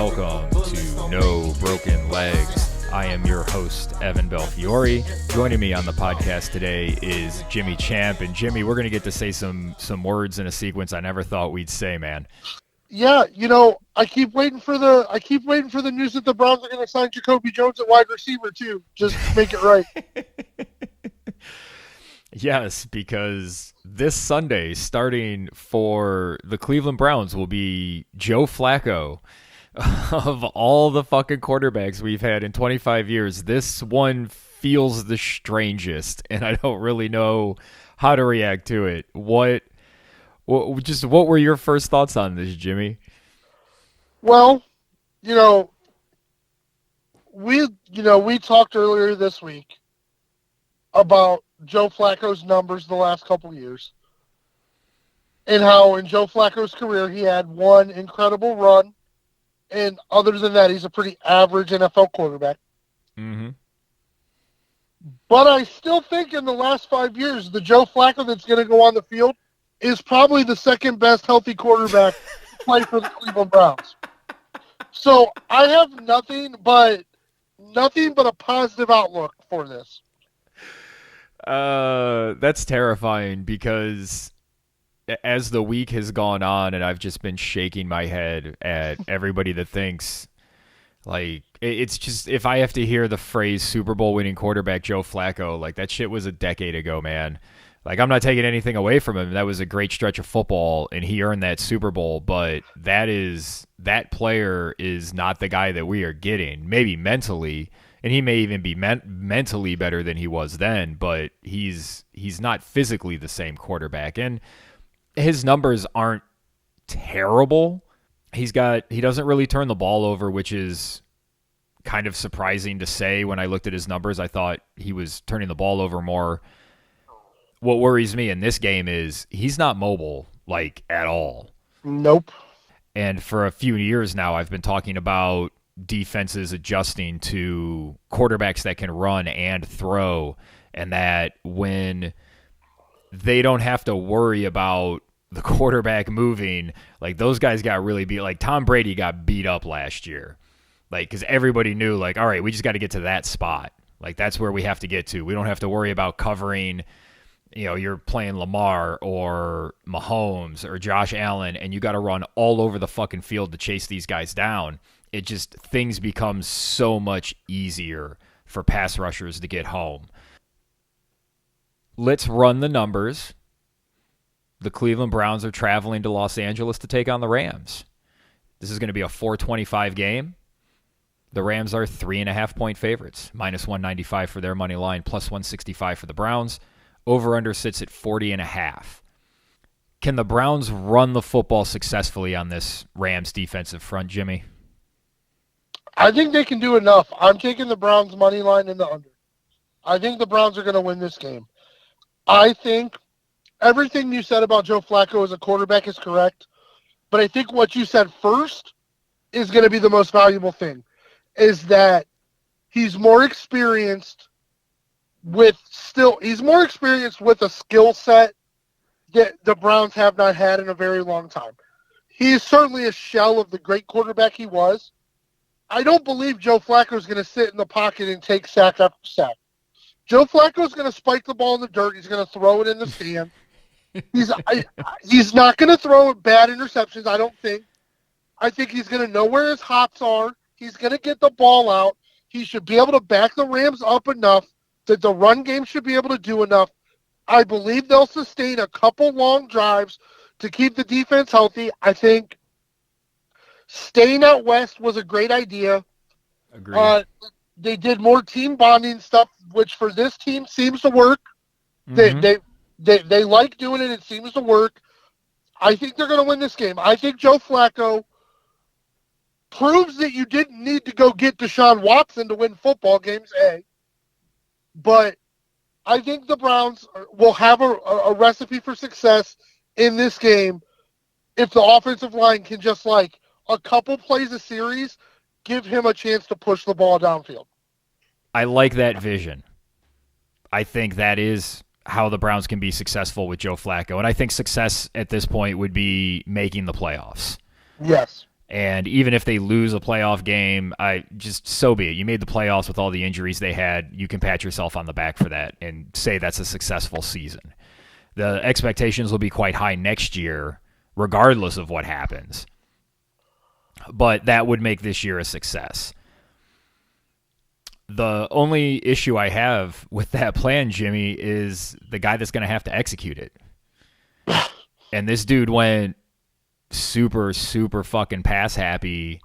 welcome to No Broken Legs. I am your host, Evan Belfiore. Joining me on the podcast today is Jimmy Champ. And Jimmy, we're going to get to say some words in a sequence I never thought we'd say, man. Yeah, I keep waiting for the news that the Browns are going to sign Jacoby Jones at wide receiver too. Just make it right. Yes, because this Sunday, starting for the Cleveland Browns, will be Joe Flacco. Of all the fucking quarterbacks we've had in 25 years, this one feels the strangest, and I don't really know how to react to it. What were your first thoughts on this, Jimmy? Well, we talked earlier this week about Joe Flacco's numbers the last couple years, and how in Joe Flacco's career he had one incredible run, and other than that, he's a pretty average NFL quarterback. Mm-hmm. But I still think in the last 5 years, the Joe Flacco that's going to go on the field is probably the second best healthy quarterback to play for the Cleveland Browns. So I have nothing but a positive outlook for this. That's terrifying because as the week has gone on and I've just been shaking my head at everybody that thinks, like, it's just, if I have to hear the phrase Super Bowl winning quarterback Joe Flacco, like, that shit was a decade ago, man. Like, I'm not taking anything away from him. That was a great stretch of football, and he earned that Super Bowl, but that player is not the guy that we are getting. Maybe mentally, and he may even be mentally better than he was then, but he's not physically the same quarterback. And his numbers aren't terrible. He doesn't really turn the ball over, which is kind of surprising to say. When I looked at his numbers, I thought he was turning the ball over more. What worries me in this game is he's not mobile, like, at all. Nope. And for a few years now, I've been talking about defenses adjusting to quarterbacks that can run and throw, and that when they don't have to worry about the quarterback moving, like, those guys got really beat. Like, Tom Brady got beat up last year, like, because everybody knew, like, all right, we just got to get to that spot. Like, that's where we have to get to. We don't have to worry about covering. You're playing Lamar or Mahomes or Josh Allen, and you got to run all over the fucking field to chase these guys down. It just, things become so much easier for pass rushers to get home. Let's run the numbers. The Cleveland Browns are traveling to Los Angeles to take on the Rams. This is going to be a 425 game. The Rams are 3.5-point favorites, minus 195 for their money line, plus 165 for the Browns. Over-under sits at 40.5. Can the Browns run the football successfully on this Rams defensive front, Jimmy? I think they can do enough. I'm taking the Browns money line in the under. I think the Browns are going to win this game. I think everything you said about Joe Flacco as a quarterback is correct, but I think what you said first is going to be the most valuable thing, is that he's more experienced with a skill set that the Browns have not had in a very long time. He is certainly a shell of the great quarterback he was. I don't believe Joe Flacco is going to sit in the pocket and take sack after sack. Joe Flacco is going to spike the ball in the dirt. He's going to throw it in the stand. He's not going to throw bad interceptions, I don't think. I think he's going to know where his hops are. He's going to get the ball out. He should be able to back the Rams up enough that the run game should be able to do enough. I believe they'll sustain a couple long drives to keep the defense healthy. I think staying out west was a great idea. Agreed. They did more team bonding stuff, which for this team seems to work. Mm-hmm. They like doing it. It seems to work. I think they're going to win this game. I think Joe Flacco proves that you didn't need to go get Deshaun Watson to win football games, but I think the Browns will have a recipe for success in this game if the offensive line can just, like, a couple plays a series, give him a chance to push the ball downfield. I like that vision. I think that is how the Browns can be successful with Joe Flacco. And I think success at this point would be making the playoffs. Yes. And even if they lose a playoff game, I just so be it. You made the playoffs with all the injuries they had. You can pat yourself on the back for that and say that's a successful season. The expectations will be quite high next year, regardless of what happens. But that would make this year a success. The only issue I have with that plan, Jimmy, is the guy that's going to have to execute it. And this dude went super, super fucking pass happy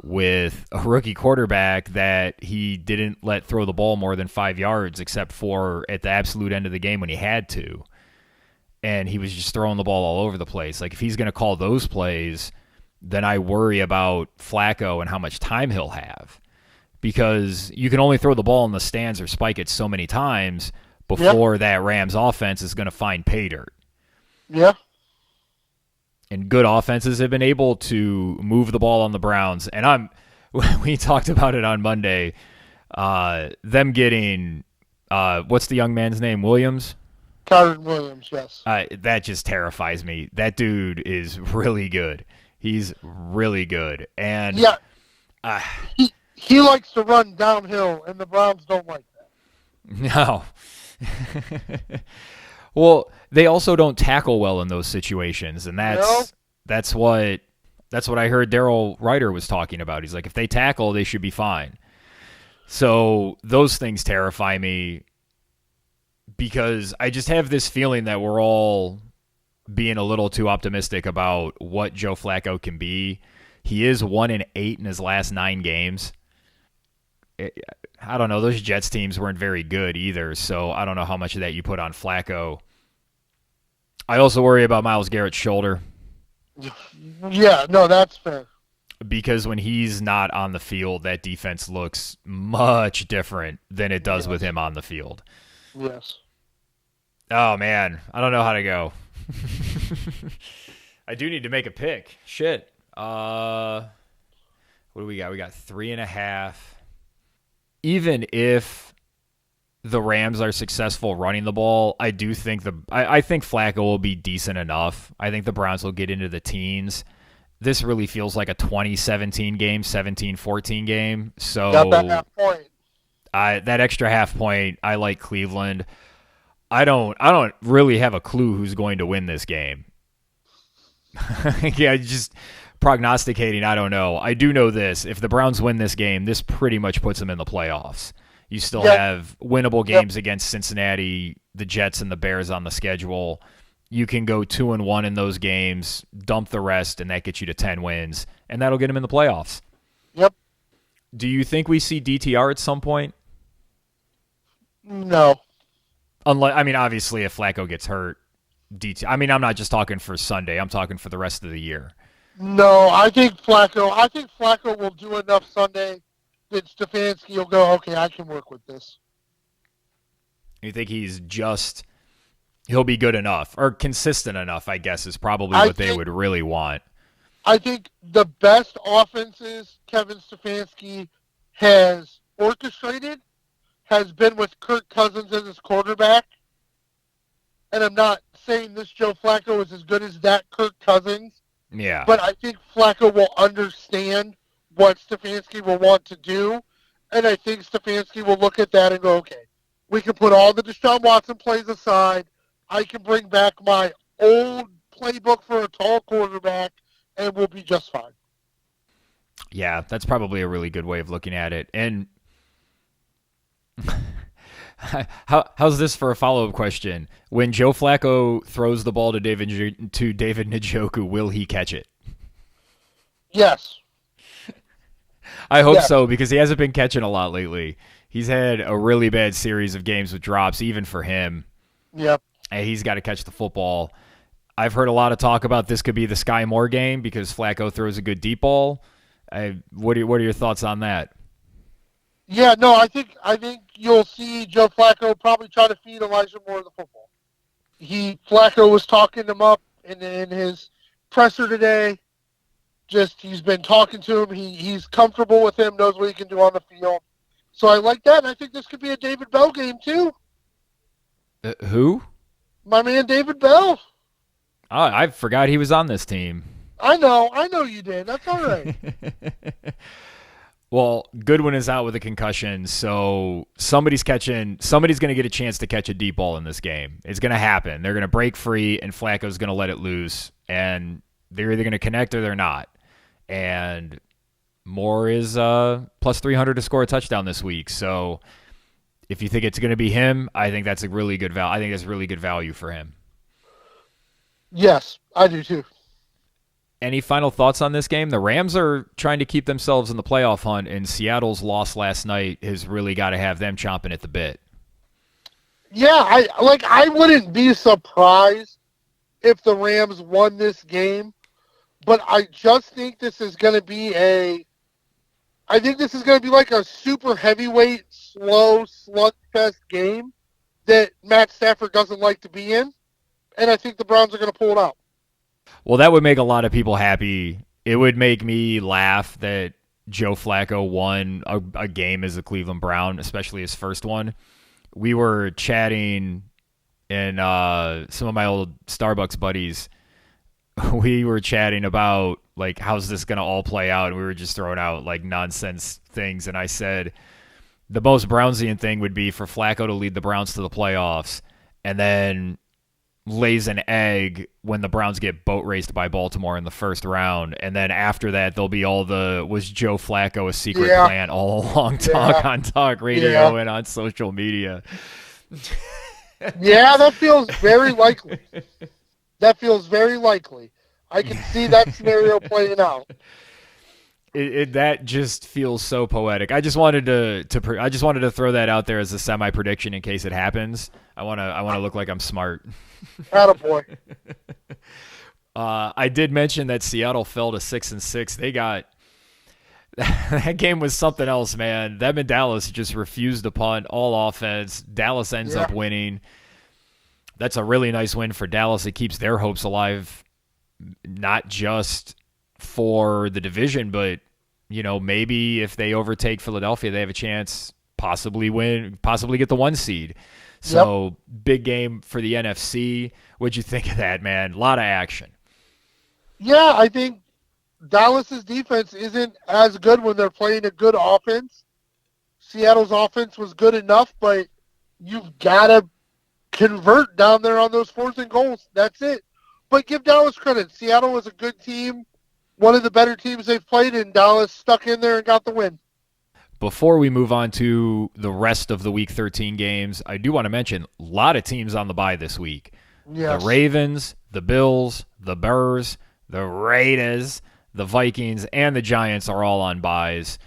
with a rookie quarterback that he didn't let throw the ball more than 5 yards, except for at the absolute end of the game when he had to. And he was just throwing the ball all over the place. Like, if he's going to call those plays, then I worry about Flacco and how much time he'll have. Because you can only throw the ball in the stands or spike it so many times before that Rams offense is going to find pay dirt. Yeah. And good offenses have been able to move the ball on the Browns. And we talked about it on Monday. Them getting, what's the young man's name? Williams? Kyron Williams, yes. That just terrifies me. That dude is really good. He's really good. And yeah, he likes to run downhill, and the Browns don't like that. No. Well, they also don't tackle well in those situations, and that's what I heard Darryl Ryder was talking about. He's like, if they tackle, they should be fine. So those things terrify me because I just have this feeling that we're all being a little too optimistic about what Joe Flacco can be. He is 1-8 in his last 9 games. I don't know. Those Jets teams weren't very good either, so I don't know how much of that you put on Flacco. I also worry about Myles Garrett's shoulder. Yeah, no, that's fair. Because when he's not on the field, that defense looks much different than it does with him on the field. Yes. Oh, man. I don't know how to go. I do need to make a pick. Shit. What do we got? We got 3.5. Even if the Rams are successful running the ball, I do think I think Flacco will be decent enough. I think the Browns will get into the teens. This really feels like a 2017 game, 17-14 game. So got that half point. That extra half point, I like Cleveland. I don't really have a clue who's going to win this game. Yeah, just prognosticating, I don't know. I do know this. If the Browns win this game, this pretty much puts them in the playoffs. You still have winnable games against Cincinnati, the Jets, and the Bears on the schedule. You can go 2-1 in those games, dump the rest, and that gets you to 10 wins, and that'll get them in the playoffs. Yep. Do you think we see DTR at some point? No. Obviously, if Flacco gets hurt, I'm not just talking for Sunday. I'm talking for the rest of the year. No, I think Flacco will do enough Sunday that Stefanski will go, okay, I can work with this. You think he'll be good enough or consistent enough, I guess, is probably what they would really want. I think the best offenses Kevin Stefanski has orchestrated has been with Kirk Cousins as his quarterback. And I'm not saying this Joe Flacco is as good as that Kirk Cousins. Yeah. But I think Flacco will understand what Stefanski will want to do. And I think Stefanski will look at that and go, okay, we can put all the Deshaun Watson plays aside. I can bring back my old playbook for a tall quarterback, and we'll be just fine. Yeah, that's probably a really good way of looking at it. And how's this for a follow-up question? When Joe Flacco throws the ball to David Njoku, will he catch it? Yes. I hope so, because he hasn't been catching a lot lately. He's had a really bad series of games with drops, even for him. Yep. And he's got to catch the football. I've heard a lot of talk about this could be the Sky Moore game because Flacco throws a good deep ball. What are your thoughts on that? Yeah, no, I think you'll see Joe Flacco probably try to feed Elijah Moore the football. Flacco was talking him up in his presser today. He's been talking to him. He's comfortable with him, knows what he can do on the field. So I like that, and I think this could be a David Bell game too. Who? My man David Bell. Oh, I forgot he was on this team. I know you did. That's all right. Well, Goodwin is out with a concussion, so somebody's going to get a chance to catch a deep ball in this game. It's going to happen. They're going to break free, and Flacco's going to let it loose, and they're either going to connect or they're not. And Moore is plus 300 to score a touchdown this week. So if you think it's going to be him, I think that's a really good value. I think that's really good value for him. Yes, I do too. Any final thoughts on this game? The Rams are trying to keep themselves in the playoff hunt, and Seattle's loss last night has really got to have them chomping at the bit. Yeah, I wouldn't be surprised if the Rams won this game, but I just think this is going to be like a super heavyweight, slow slugfest game that Matt Stafford doesn't like to be in, and I think the Browns are going to pull it out. Well, that would make a lot of people happy. It would make me laugh that Joe Flacco won a game as a Cleveland Brown, especially his first one. We were chatting, and some of my old Starbucks buddies, we were chatting about, like, how's this going to all play out? And we were just throwing out, like, nonsense things. And I said the most Brownsian thing would be for Flacco to lead the Browns to the playoffs and then lays an egg when the Browns get boat raced by Baltimore in the first round, and then after that there'll be all the was Joe Flacco a secret plan all along talk on talk radio and on social media. Yeah, that feels very likely. I can see that scenario playing out. That just feels so poetic. I just wanted to throw that out there as a semi prediction in case it happens. I want to look like I'm smart. Attaboy. I did mention that Seattle fell to 6-6. They got that game was something else, man. Them and Dallas just refused to punt all offense. Dallas ends up winning. That's a really nice win for Dallas. It keeps their hopes alive, not just for the division, but maybe if they overtake Philadelphia, they have a chance possibly get the 1 seed. So big game for the NFC. What'd you think of that, man? A lot of action. Yeah, I think Dallas's defense isn't as good when they're playing a good offense. Seattle's offense was good enough, but you've got to convert down there on those 4th and goals. That's it. But give Dallas credit. Seattle was a good team, one of the better teams they've played, and Dallas stuck in there and got the win. Before we move on to the rest of the Week 13 games, I do want to mention a lot of teams on the bye this week. Yes. The Ravens, the Bills, the Bears, the Raiders, the Vikings, and the Giants are all on byes.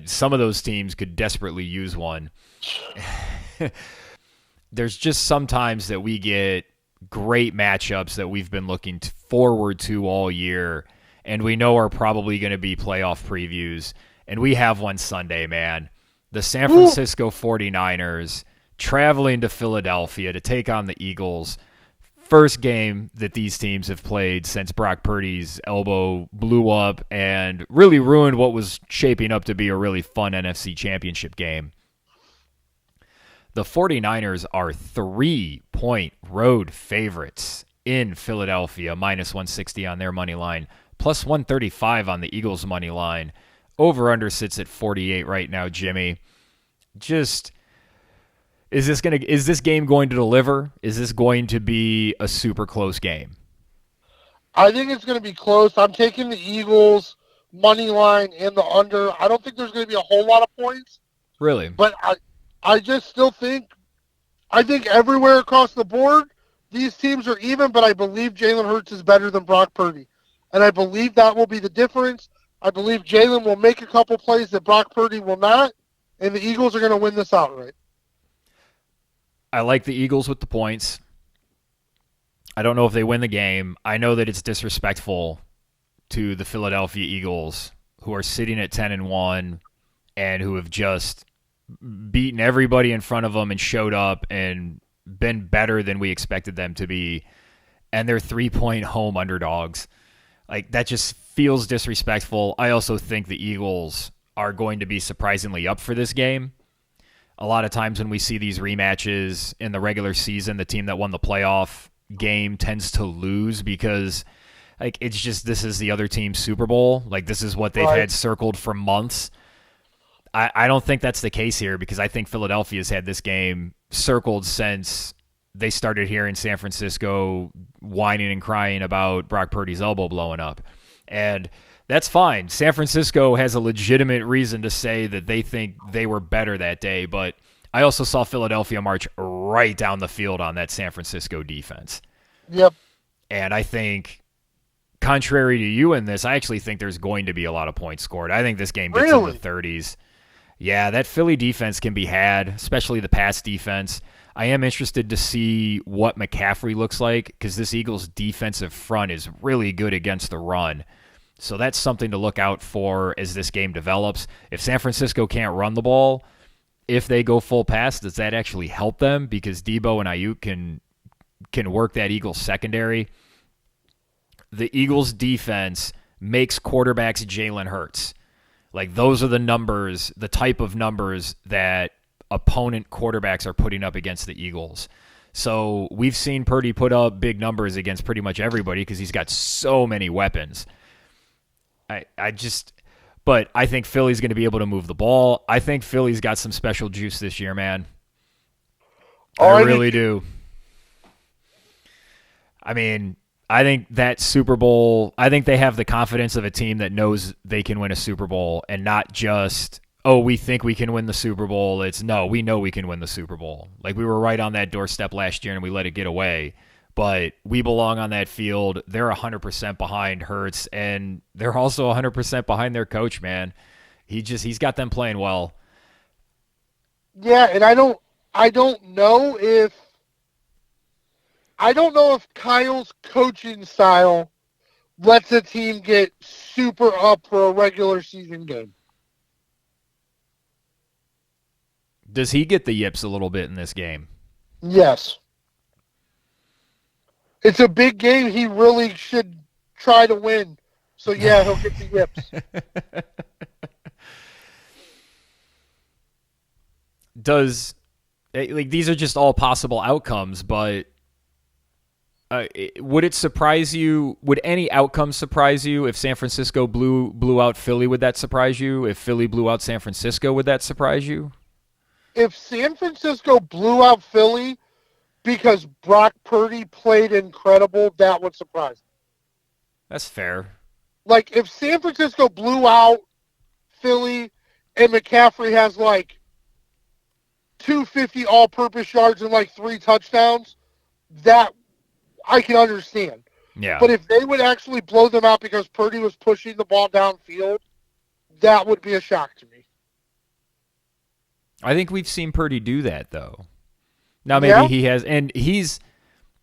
Some of those teams could desperately use one. There's just sometimes that we get great matchups that we've been looking forward to all year, and we know are probably going to be playoff previews. And we have one Sunday, man. The San Francisco 49ers traveling to Philadelphia to take on the Eagles. First game that these teams have played since Brock Purdy's elbow blew up and really ruined what was shaping up to be a really fun NFC Championship game. The 49ers are 3-point road favorites in Philadelphia, minus 160 on their money line, plus 135 on the Eagles' money line. Over-under sits at 48 right now, Jimmy. Just, is this game going to deliver? Is this going to be a super close game? I think it's going to be close. I'm taking the Eagles' money line and the under. I don't think there's going to be a whole lot of points. Really? But I just still think, everywhere across the board, these teams are even, but I believe Jalen Hurts is better than Brock Purdy. And I believe that will be the difference. I believe Jalen will make a couple plays that Brock Purdy will not, and the Eagles are going to win this outright. I like the Eagles with the points. I don't know if they win the game. I know that it's disrespectful to the Philadelphia Eagles, who are sitting at 10-1 and who have just beaten everybody in front of them and showed up and been better than we expected them to be, and they're 3-point home underdogs. Like, that just feels disrespectful. I also think the Eagles are going to be surprisingly up for this game. A lot of times when we see these rematches in the regular season, the team that won the playoff game tends to lose because like it's just this is the other team's Super Bowl. Like this is what they've had circled for months. I don't think that's the case here because I think Philadelphia's had this game circled since they started hearing San Francisco whining and crying about Brock Purdy's elbow blowing up. And that's fine. San Francisco has a legitimate reason to say that they think they were better that day, but I also saw Philadelphia march right down the field on that San Francisco defense. Yep. And I think, contrary to you in this, I actually think there's going to be a lot of points scored. I think this game gets in the 30s. Yeah, that Philly defense can be had, especially the pass defense. I am interested to see what McCaffrey looks like because this Eagles defensive front is really good against the run. So that's something to look out for as this game develops. If San Francisco can't run the ball, if they go full pass, does that actually help them? Because Debo and Ayuk can work that Eagles secondary. The Eagles defense makes quarterbacks Jalen Hurts. Like those are the numbers, the type of numbers that opponent quarterbacks are putting up against the Eagles. So we've seen Purdy put up big numbers against pretty much everybody because he's got so many weapons. But I think Philly's going to be able to move the ball. I think Philly's got some special juice this year, man. I really do. I mean, I think that Super Bowl, I think they have the confidence of a team that knows they can win a Super Bowl and not just, oh, we think we can win the Super Bowl. It's, no, we know we can win the Super Bowl. Like we were right on that doorstep last year and we let it get away. But we belong on that field. They're 100% behind Hurts, and they're also 100% behind their coach, man. He's got them playing well. Yeah, and I don't know if Kyle's coaching style lets a team get super up for a regular season game. Does he get the yips a little bit in this game? Yes. It's a big game. He really should try to win. So, yeah, he'll get the yips. These are just all possible outcomes, but would it surprise you? Would any outcome surprise you? If San Francisco blew out Philly, would that surprise you? If Philly blew out San Francisco, would that surprise you? If San Francisco blew out Philly because Brock Purdy played incredible, that would surprise me. That's fair. Like, if San Francisco blew out Philly and McCaffrey has, 250 all-purpose yards and, 3 touchdowns, that I can understand. Yeah. But if they would actually blow them out because Purdy was pushing the ball downfield, that would be a shock to me. I think we've seen Purdy do that, though. Now maybe he has, and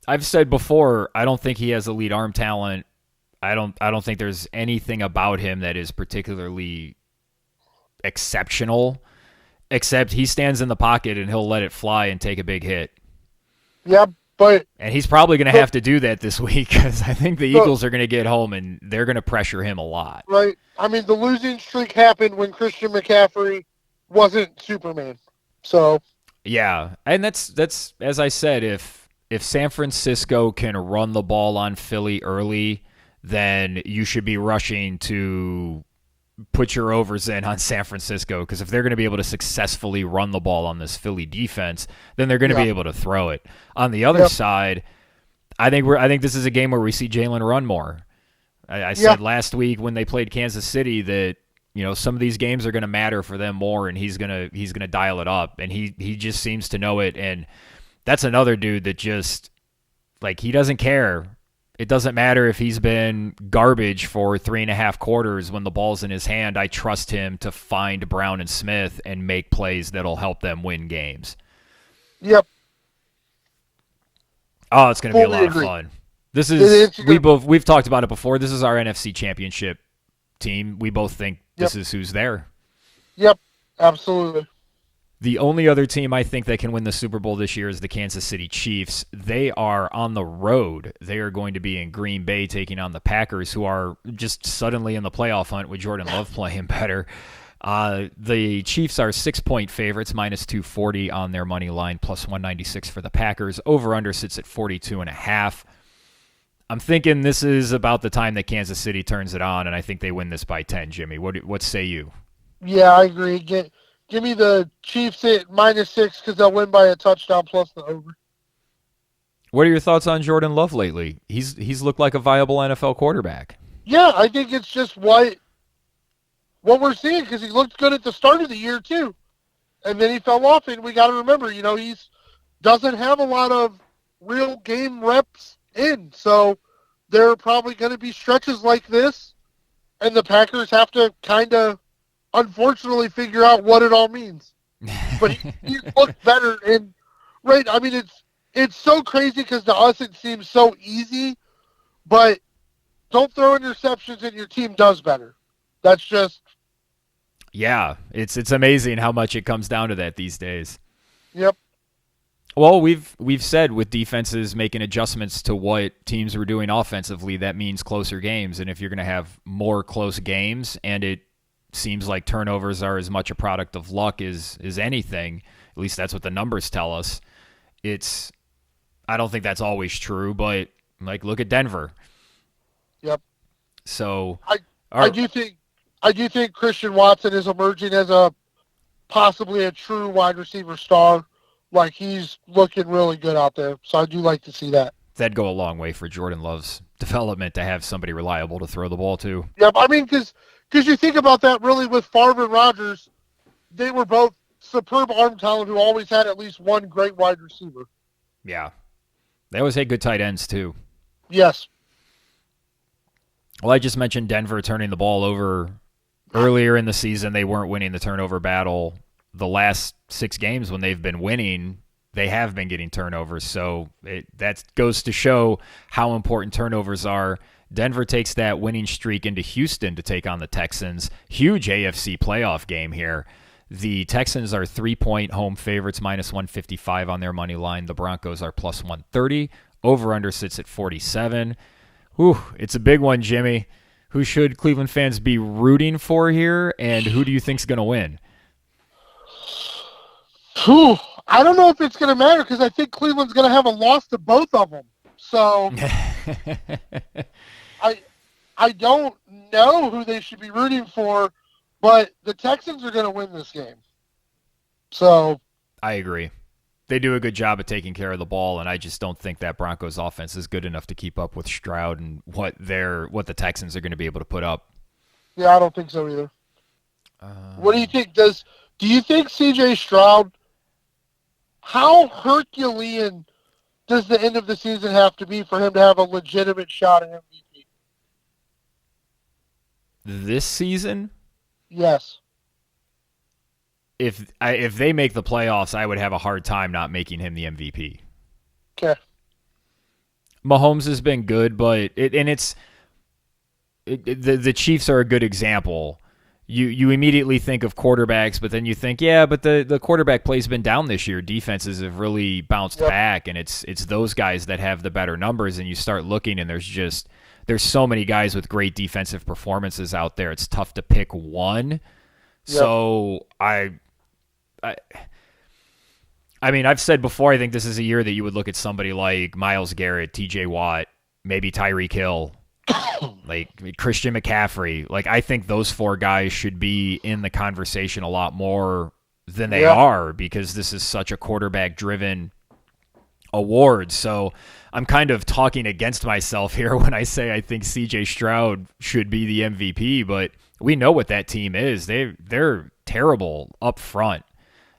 I've said before, I don't think he has elite arm talent. I don't think there's anything about him that is particularly exceptional, except he stands in the pocket and he'll let it fly and take a big hit. Yeah, and he's probably going to have to do that this week because I think the Eagles are going to get home and they're going to pressure him a lot. Right. I mean, the losing streak happened when Christian McCaffrey wasn't Superman. So. Yeah, and that's as I said, if San Francisco can run the ball on Philly early, then you should be rushing to put your overs in on San Francisco because if they're going to be able to successfully run the ball on this Philly defense, then they're going to be able to throw it. On the other side, I think this is a game where we see Jalen run more. I said last week when they played Kansas City that some of these games are going to matter for them more, and he's gonna dial it up, and he just seems to know it. And that's another dude that just he doesn't care. It doesn't matter if he's been garbage for 3.5 quarters when the ball's in his hand. I trust him to find Brown and Smith and make plays that'll help them win games. Yep. Oh, it's going to be a lot of fun. This is we've talked about it before. This is our NFC Championship team. We both think this is who's there. Yep, absolutely. The only other team I think that can win the Super Bowl this year is the Kansas City Chiefs. They are on the road. They are going to be in Green Bay taking on the Packers, who are just suddenly in the playoff hunt with Jordan Love playing better. The Chiefs are 6-point favorites, minus 240 on their money line, plus 196 for the Packers. Over-under sits at 42.5. I'm thinking this is about the time that Kansas City turns it on, and I think they win this by 10, Jimmy. What say you? Yeah, I agree. Give me the Chiefs at -6 because they'll win by a touchdown plus the over. What are your thoughts on Jordan Love lately? He's looked like a viable NFL quarterback. Yeah, I think it's just what we're seeing because he looked good at the start of the year too, and then he fell off. And we got to remember, he's doesn't have a lot of real game reps in, so there are probably going to be stretches like this, and the Packers have to kind of, unfortunately, figure out what it all means. But he looked better, and right. I mean, it's so crazy because to us it seems so easy, but don't throw interceptions and your team does better. That's just Yeah, it's amazing how much it comes down to that these days. yep. Well, we've said with defenses making adjustments to what teams were doing offensively, that means closer games. And if you're going to have more close games, and it seems like turnovers are as much a product of luck as anything, at least that's what the numbers tell us. I don't think that's always true, but like look at Denver. Yep. So I do think Christian Watson is emerging as possibly a true wide receiver star. Like he's looking really good out there. So I do like to see that. that'd go a long way for Jordan Love's development to have somebody reliable to throw the ball to. Yep. I mean, because you think about that really with Favre and Rodgers, they were both superb arm talent who always had at least one great wide receiver. Yeah. They always had good tight ends too. Yes. Well, I just mentioned Denver turning the ball over earlier in the season. They weren't winning the turnover battle. The last 6 games when they've been winning, they have been getting turnovers. So that goes to show how important turnovers are. Denver takes that winning streak into Houston to take on the Texans. Huge AFC playoff game here. The Texans are 3-point home favorites, -155 on their money line. The Broncos are +130. Over-under sits at 47. Whew, it's a big one, Jimmy. Who should Cleveland fans be rooting for here, and who do you think's going to win? Whew, I don't know if it's going to matter because I think Cleveland's going to have a loss to both of them. So I don't know who they should be rooting for, but the Texans are going to win this game. So I agree. They do a good job of taking care of the ball, and I just don't think that Broncos offense is good enough to keep up with Stroud and what the Texans are going to be able to put up. Yeah, I don't think so either. What do you think? Do you think C.J. Stroud? How Herculean does the end of the season have to be for him to have a legitimate shot at MVP? This season? Yes. If they make the playoffs, I would have a hard time not making him the MVP. Okay. Mahomes has been good, but the Chiefs are a good example. You immediately think of quarterbacks, but then you think, yeah, but the quarterback play's been down this year. Defenses have really bounced back, and it's those guys that have the better numbers. And you start looking, and there's so many guys with great defensive performances out there. It's tough to pick one. Yep. So I mean, I've said before, I think this is a year that you would look at somebody like Myles Garrett, T.J. Watt, maybe Tyreek Hill, like Christian McCaffrey. Like, I think those 4 guys should be in the conversation a lot more than they are because this is such a quarterback-driven award. So I'm kind of talking against myself here when I say I think C.J. Stroud should be the MVP, but we know what that team is. They're terrible up front.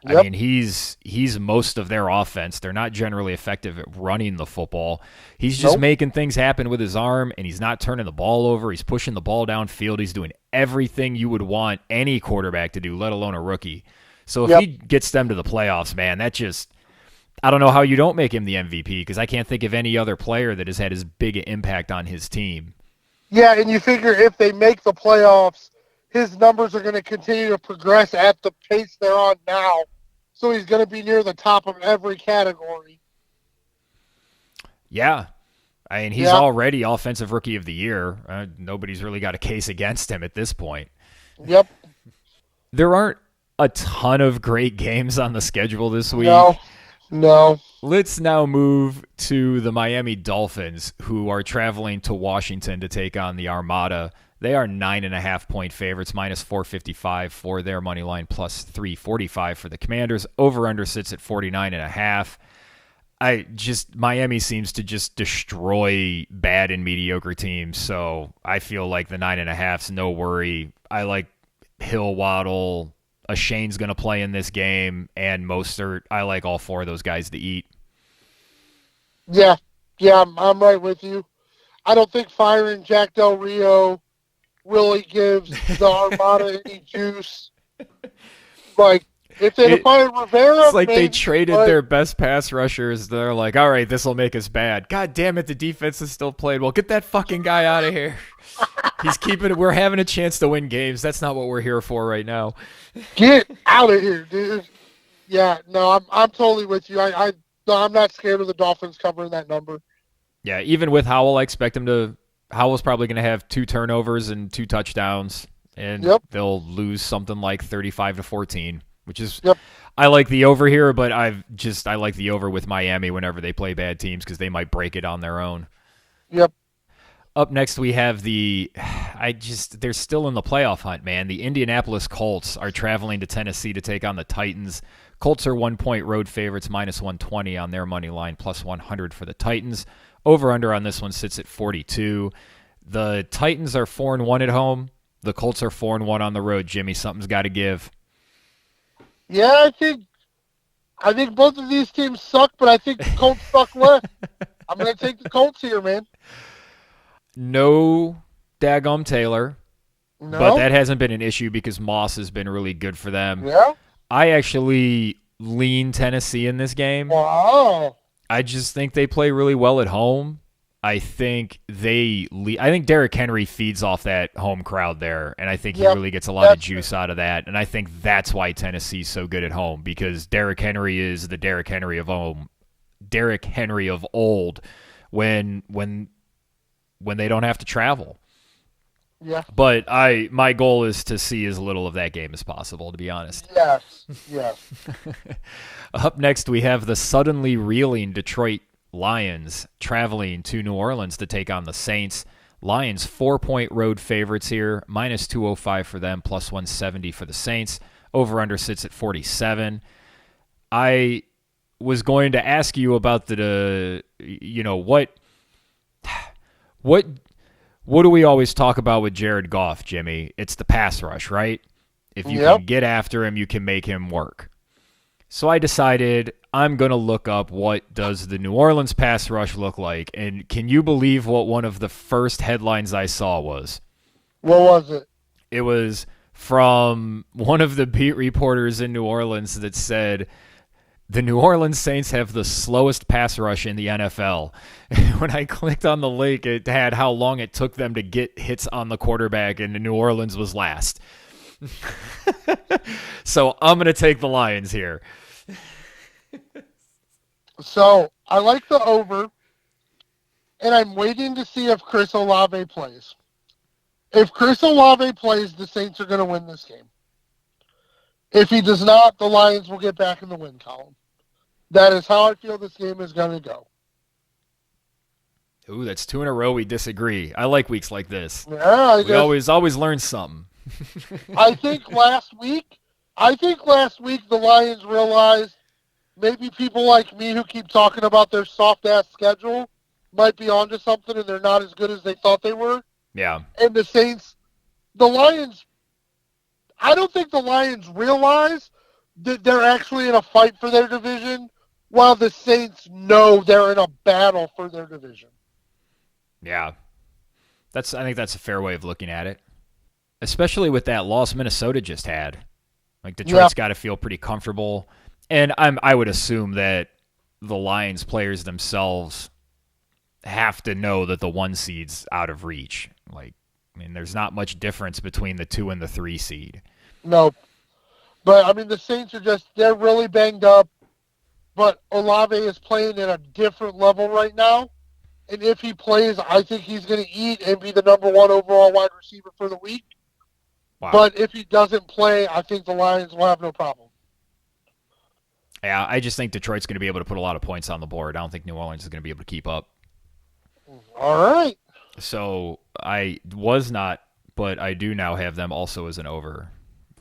Yep. I mean, he's most of their offense. They're not generally effective at running the football. He's just making things happen with his arm, and he's not turning the ball over. He's pushing the ball downfield. He's doing everything you would want any quarterback to do, let alone a rookie. So if he gets them to the playoffs, man, I don't know how you don't make him the MVP because I can't think of any other player that has had as big an impact on his team. Yeah, and you figure if they make the playoffs, his numbers are going to continue to progress at the pace they're on now. So he's going to be near the top of every category. Yeah. I mean, he's already Offensive Rookie of the Year. Nobody's really got a case against him at this point. Yep. There aren't a ton of great games on the schedule this week. No. No. Let's now move to the Miami Dolphins, who are traveling to Washington to take on the Armada. They are 9.5-point favorites, minus 455 for their money line, plus 345 for the Commanders. Over/under sits at 49.5. Miami seems to just destroy bad and mediocre teams, so I feel like the 9.5's no worry. I like Hill, Waddle. Shane's going to play in this game, and Mostert. I like all four of those guys to eat. Yeah, I'm right with you. I don't think firing Jack Del Rio really gives the Armada any juice. Like, if they fire Rivera, it's like maybe, they traded their best pass rushers. They're like, all right, this will make us bad. God damn it, the defense is still played. Well, get that fucking guy out of here. He's keeping it. We're having a chance to win games. That's not what we're here for right now. Get out of here, dude. Yeah, no, I'm totally with you. I'm not scared of the Dolphins covering that number. Yeah, even with Howell, I expect him to. Howell's probably going to have 2 turnovers and 2 touchdowns, and they'll lose something like 35-14, which is. Yep. I like the over here, but I like the over with Miami whenever they play bad teams because they might break it on their own. Yep. Up next, we have they're still in the playoff hunt, man. The Indianapolis Colts are traveling to Tennessee to take on the Titans. Colts are 1-point road favorites, minus 120 on their money line, plus 100 for the Titans. Over/under on this one sits at 42. The Titans are 4-1 at home. The Colts are 4-1 on the road. Jimmy, something's got to give. Yeah, I think both of these teams suck, but I think the Colts suck less. I'm going to take the Colts here, man. No daggum Taylor, no. But that hasn't been an issue because Moss has been really good for them. Yeah. I actually lean Tennessee in this game. Wow. I just think they play really well at home. I think Derrick Henry feeds off that home crowd there, and I think he really gets a lot of juice out of that. And I think that's why Tennessee's so good at home, because Derrick Henry is the Derrick Henry of old when they don't have to travel. Yeah. But my goal is to see as little of that game as possible, to be honest. Yes. Up next, we have the suddenly reeling Detroit Lions traveling to New Orleans to take on the Saints. Lions 4-point road favorites here, minus 205 for them, plus 170 for the Saints. Over/under sits at 47. I was going to ask you about what do we always talk about with Jared Goff, Jimmy? It's the pass rush, right? If you can get after him, you can make him work. So I decided I'm going to look up what does the New Orleans pass rush look like. And can you believe what one of the first headlines I saw was? What was it? It was from one of the beat reporters in New Orleans that said, the New Orleans Saints have the slowest pass rush in the NFL. When I clicked on the link, it had how long it took them to get hits on the quarterback, and New Orleans was last. So I'm going to take the Lions here. So I like the over, and I'm waiting to see if Chris Olave plays. If Chris Olave plays, the Saints are going to win this game. If he does not, the Lions will get back in the win column. That is how I feel this game is going to go. Ooh, that's 2 in a row we disagree. I like weeks like this. Yeah, we always learn something. I think last week the Lions realized maybe people like me who keep talking about their soft-ass schedule might be onto something, and they're not as good as they thought they were. Yeah. And the Saints, I don't think the Lions realize that they're actually in a fight for their division, while the Saints know they're in a battle for their division. Yeah. I think that's a fair way of looking at it. Especially with that loss Minnesota just had. Like, Detroit's got to feel pretty comfortable. And I would assume that the Lions players themselves have to know that the 1 seed's out of reach. Like, I mean, there's not much difference between the 2 and the 3 seed. No. But, I mean, the Saints they're really banged up. But Olave is playing at a different level right now. And if he plays, I think he's going to eat and be the number 1 overall wide receiver for the week. Wow. But if he doesn't play, I think the Lions will have no problem. Yeah, I just think Detroit's going to be able to put a lot of points on the board. I don't think New Orleans is going to be able to keep up. All right. So I was not, but I do now have them also as an over.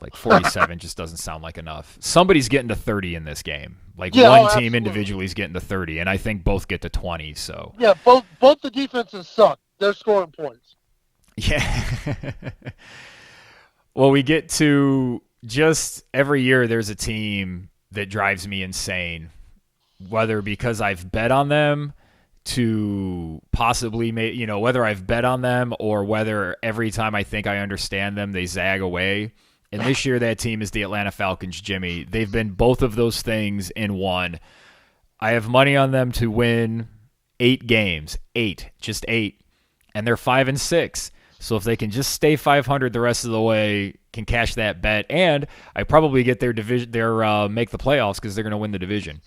Like 47 just doesn't sound like enough. Somebody's getting to 30 in this game. Like one team absolutely. individually is getting to 30, and I think both get to 20. So yeah, both the defenses suck. They're scoring points. yeah. Well, we get to just every year there's a team that drives me insane, whether because I've bet on them to possibly whether I've bet on them or whether every time I think I understand them they zag away. And this year that team is the Atlanta Falcons, Jimmy. They've been both of those things in one. I have money on them to win 8 games. 8. Just 8. And they're 5-6. So if they can just stay 500 the rest of the way, can cash that bet. And I probably get their division, make the playoffs because they're going to win the division.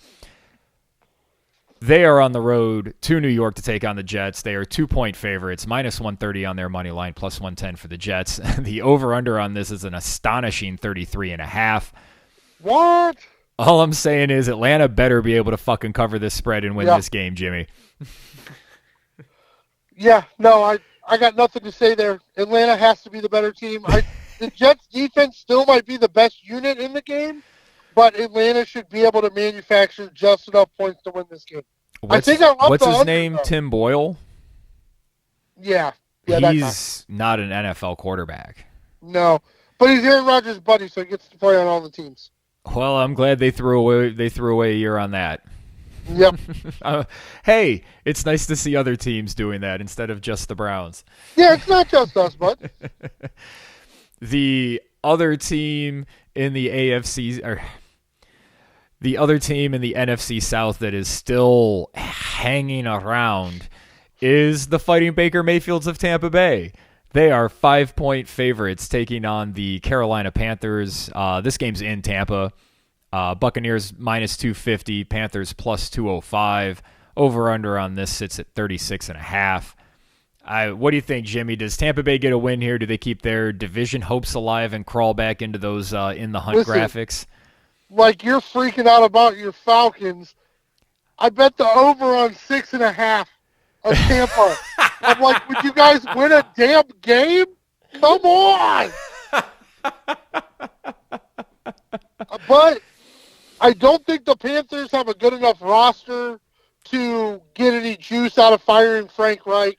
They are on the road to New York to take on the Jets. They are 2-point favorites, -130 on their money line, +110 for the Jets. The over-under on this is an astonishing 33.5. What? All I'm saying is Atlanta better be able to fucking cover this spread and win this game, Jimmy. Yeah, no, I got nothing to say there. Atlanta has to be the better team. The Jets defense still might be the best unit in the game, but Atlanta should be able to manufacture just enough points to win this game. What's his name? Though. Tim Boyle? Yeah. He's not an NFL quarterback. No, but he's Aaron Rodgers' buddy, so he gets to play on all the teams. Well, I'm glad they threw away a year on that. Yep. Hey, it's nice to see other teams doing that instead of just the Browns. Yeah, it's not just us, bud. The other team in the AFC, or the other team in the NFC South that is still hanging around is the Fighting Baker Mayfields of Tampa Bay. They are 5-point favorites taking on the Carolina Panthers. This game's in Tampa. Buccaneers -250, Panthers +205. Over-under on this sits at 36.5. What do you think, Jimmy? Does Tampa Bay get a win here? Do they keep their division hopes alive and crawl back into those in the hunt graphics? Like you're freaking out about your Falcons. I bet the over on 6.5 of Tampa. I'm like, would you guys win a damn game? Come on! But I don't think the Panthers have a good enough roster to get any juice out of firing Frank Reich.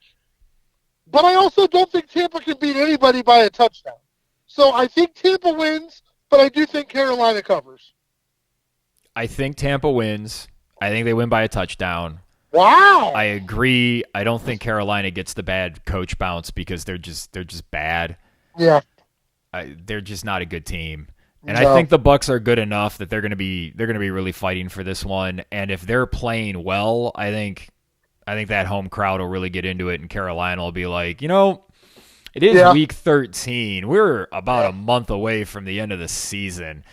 But I also don't think Tampa can beat anybody by a touchdown. So I think Tampa wins, but I do think Carolina covers. I think Tampa wins. I think they win by a touchdown. Wow. I agree. I don't think Carolina gets the bad coach bounce because they're just bad. Yeah. They're just not a good team. And I think the Bucs are good enough that they're going to be really fighting for this one. And if they're playing well, I think that home crowd will really get into it, and Carolina will be like, it is week 13. We're about a month away from the end of the season.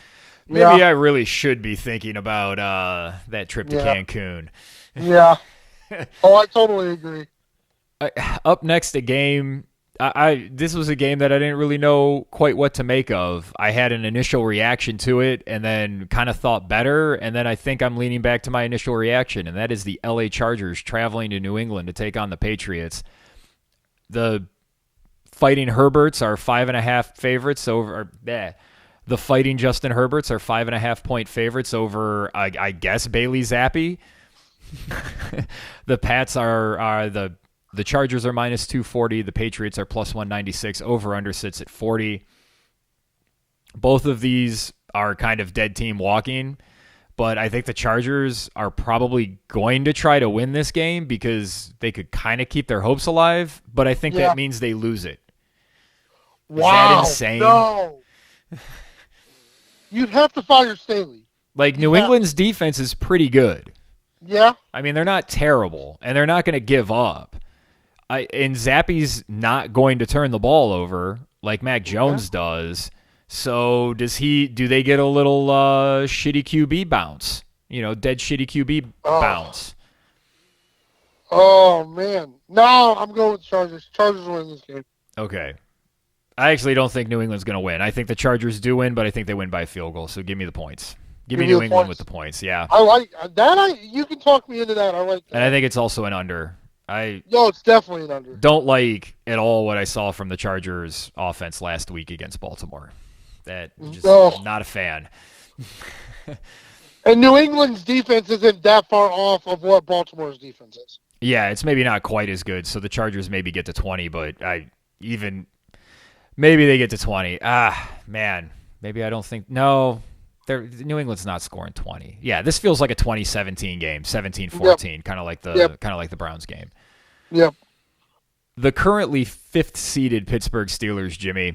Maybe I really should be thinking about that trip to Cancun. Yeah. Oh, I totally agree. Up next, a game. This was a game that I didn't really know quite what to make of. I had an initial reaction to it and then kind of thought better, and then I think I'm leaning back to my initial reaction, and that is the LA Chargers traveling to New England to take on the Patriots. The Fighting Herberts are 5.5 favorites over. The Fighting Justin Herberts are 5.5-point favorites over, I guess, Bailey Zappi. The Pats are the Chargers are -240. The Patriots are +196. Over-under sits at 40. Both of these are kind of dead team walking, but I think the Chargers are probably going to try to win this game because they could kind of keep their hopes alive, but I think that means they lose it. Wow. Is that insane? No. You'd have to fire Staley. Like, New England's defense is pretty good. Yeah. I mean, they're not terrible, and they're not going to give up. And Zappi's not going to turn the ball over like Mac Jones does. So do they get a little shitty QB bounce? Dead shitty QB bounce. Oh, man. No, I'm going with Chargers. Chargers win this game. Okay. I actually don't think New England's going to win. I think the Chargers do win, but I think they win by a field goal. So give me the points. Give me me New the England with points. the points, yeah. I like that. You can talk me into that. I like that. And I think it's also an under. I No, it's definitely an under. don't like at all what I saw from the Chargers offense last week against Baltimore. That just No. not a fan. And New England's defense isn't that far off of what Baltimore's defense is. Yeah, it's maybe not quite as good. So the Chargers maybe get to 20, but maybe they get to 20. Man, maybe I don't think no. New England's not scoring 20. Yeah, this feels like a 2017 game, 17-14, Yep. kind of like the Browns game. Yep. The currently 5th seeded Pittsburgh Steelers, Jimmy,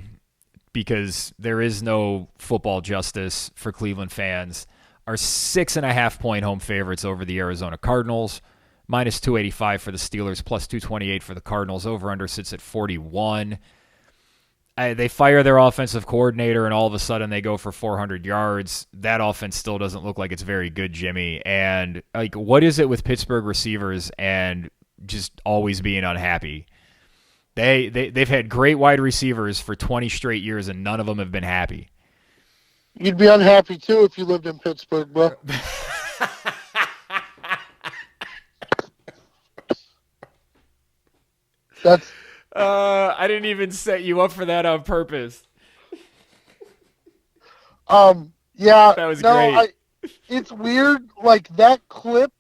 because there is no football justice for Cleveland fans, are 6.5-point home favorites over the Arizona Cardinals. Minus 285 for the Steelers, plus 228 for the Cardinals. Over-under sits at 41. They fire their offensive coordinator, and all of a sudden they go for 400 yards. That offense still doesn't look like it's very good, Jimmy. And what is it with Pittsburgh receivers and just always being unhappy? They've had great wide receivers for 20 straight years, and none of them have been happy. You'd be unhappy too if you lived in Pittsburgh, bro. That's. I didn't even set you up for that on purpose. Yeah. That was great. It's weird. Like that clip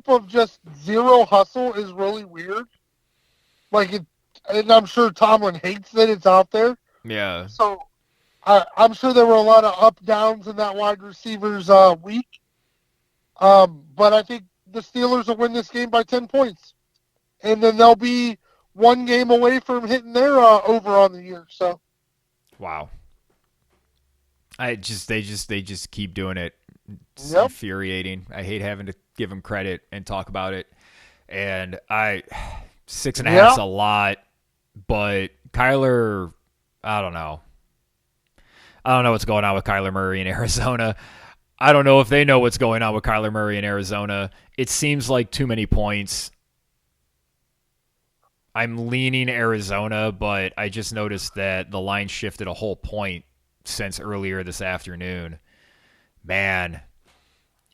of just zero hustle is really weird. And I'm sure Tomlin hates that it's out there. Yeah. So I'm sure there were a lot of up downs in that wide receivers week. But I think the Steelers will win this game by 10 points, and then they'll be one game away from hitting their over on the year. So. Wow. They just keep doing it. It's Yep. infuriating. I hate having to give them credit and talk about it. And 6.5's a lot, but Kyler, I don't know. I don't know what's going on with Kyler Murray in Arizona. I don't know if they know what's going on with Kyler Murray in Arizona. It seems like too many points. I'm leaning Arizona, but I just noticed that the line shifted a whole point since earlier this afternoon. Man.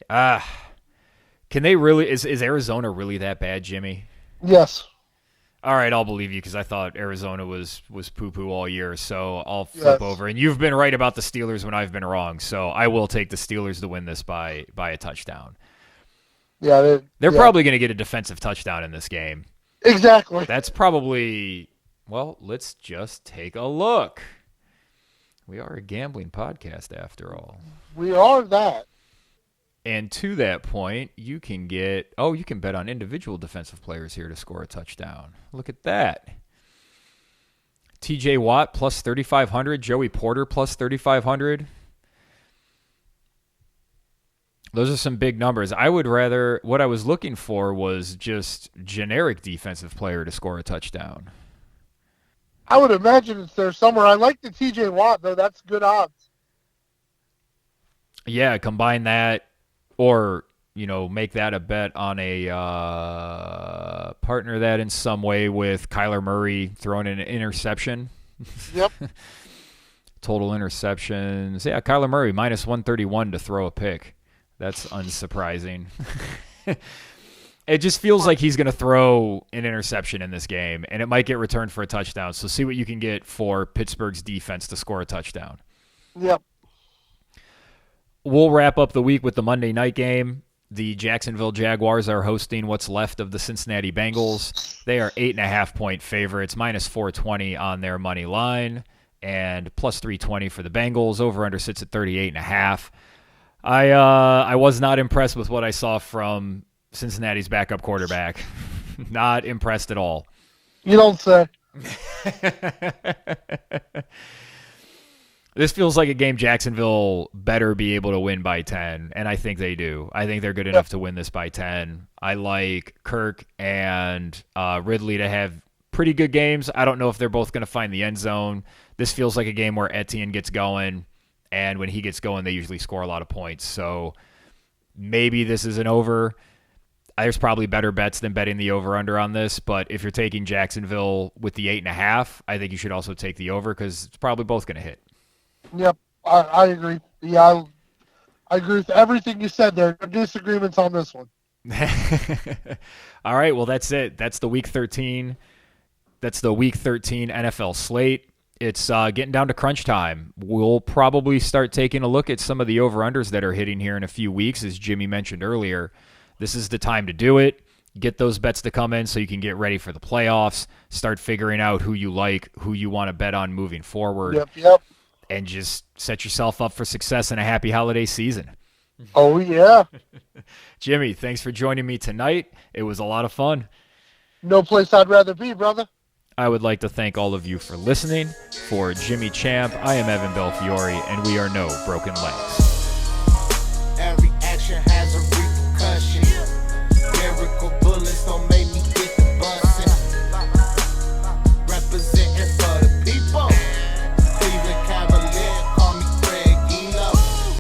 Can they really... Is Arizona really that bad, Jimmy? Yes. All right, I'll believe you because I thought Arizona was poo-poo all year, so I'll flip over. And you've been right about the Steelers when I've been wrong, so I will take the Steelers to win this by a touchdown. Yeah, they're probably going to get a defensive touchdown in this game. Exactly. That's probably, well, let's just take a look. We are a gambling podcast after all. We are that. And to that point, you can bet on individual defensive players here to score a touchdown. Look at that. TJ Watt plus 3,500, Joey Porter plus 3,500. Those are some big numbers. What I was looking for was just generic defensive player to score a touchdown. I would imagine it's there somewhere. I like the TJ Watt, though. That's good odds. Yeah, combine that or, make that a bet on a partner that in some way with Kyler Murray throwing in an interception. Yep. Total interceptions. Yeah, Kyler Murray minus 131 to throw a pick. That's unsurprising. It just feels like he's going to throw an interception in this game, and it might get returned for a touchdown. So see what you can get for Pittsburgh's defense to score a touchdown. Yep. We'll wrap up the week with the Monday night game. The Jacksonville Jaguars are hosting what's left of the Cincinnati Bengals. They are 8.5-point favorites, minus 420 on their money line, and plus 320 for the Bengals. Over-under sits at 38.5. I was not impressed with what I saw from Cincinnati's backup quarterback. Not impressed at all. You don't say. This feels like a game Jacksonville better be able to win by 10, and I think they do. I think they're good enough to win this by 10. I like Kirk and Ridley to have pretty good games. I don't know if they're both going to find the end zone. This feels like a game where Etienne gets going, and when he gets going, they usually score a lot of points. So maybe this is an over. There's probably better bets than betting the over-under on this, but if you're taking Jacksonville with the 8.5, I think you should also take the over because it's probably both going to hit. Yep, I agree. Yeah, I agree with everything you said there. No disagreements on this one. All right, well that's it. That's the week 13. That's the week 13 NFL slate. It's getting down to crunch time. We'll probably start taking a look at some of the over-unders that are hitting here in a few weeks, as Jimmy mentioned earlier. This is the time to do it. Get those bets to come in so you can get ready for the playoffs. Start figuring out who you like, who you want to bet on moving forward. Yep. And just set yourself up for success and a happy holiday season. Oh, yeah. Jimmy, thanks for joining me tonight. It was a lot of fun. No place I'd rather be, brother. I would like to thank all of you for listening. For Jimmy Champ, I am Evan Belfiore, and we are no broken legs.